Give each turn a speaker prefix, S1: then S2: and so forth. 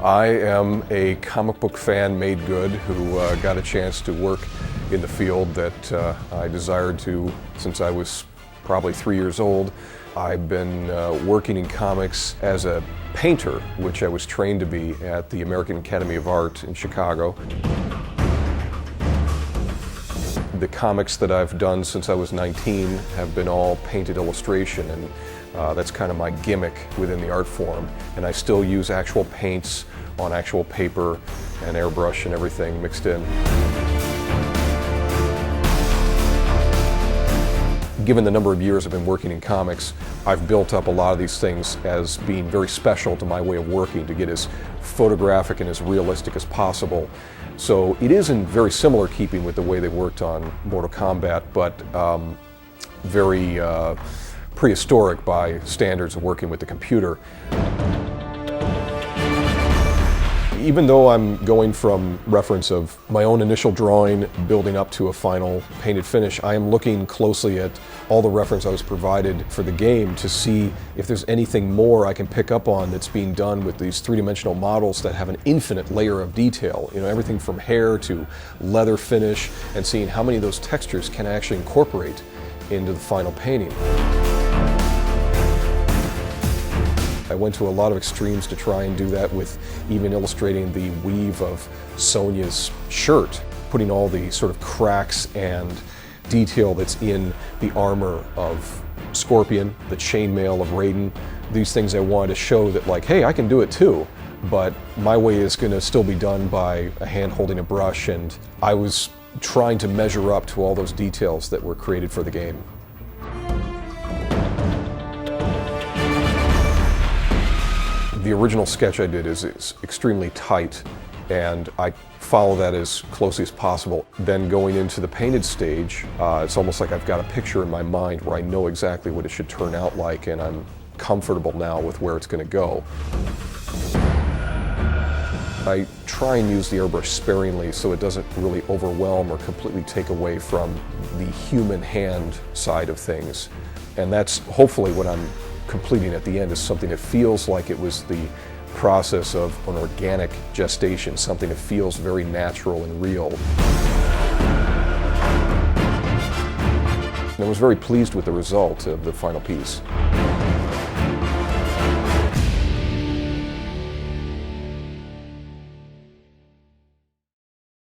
S1: I am a comic book fan made good who got a chance to work in the field that I desired to since I was probably 3 years old. I've been working in comics as a painter, which I was trained to be at the American Academy of Art in Chicago. The comics that I've done since I was 19 have been all painted illustration, and that's kind of my gimmick within the art form. And I still use actual paints on actual paper and airbrush and everything mixed in. Given the number of years I've been working in comics, I've built up a lot of these things as being very special to my way of working, to get as photographic and as realistic as possible. So it is in very similar keeping with the way they worked on Mortal Kombat, but very prehistoric by standards of working with the computer. Even though I'm going from reference of my own initial drawing building up to a final painted finish, I am looking closely at all the reference I was provided for the game to see if there's anything more I can pick up on that's being done with these three-dimensional models that have an infinite layer of detail. You know, everything from hair to leather finish, and seeing how many of those textures can I actually incorporate into the final painting. I went to a lot of extremes to try and do that, with even illustrating the weave of Sonya's shirt, putting all the sort of cracks and detail that's in the armor of Scorpion, the chainmail of Raiden. These things I wanted to show that, like, hey, I can do it too, but my way is going to still be done by a hand holding a brush, and I was trying to measure up to all those details that were created for the game. The original sketch I did is extremely tight, and I follow that as closely as possible. Then going into the painted stage, it's almost like I've got a picture in my mind where I know exactly what it should turn out like, and I'm comfortable now with where it's going to go. I try and use the airbrush sparingly so it doesn't really overwhelm or completely take away from the human hand side of things. And that's hopefully what I'm completing at the end, is something that feels like it was the process of an organic gestation, something that feels very natural and real. And I was very pleased with the result of the final piece.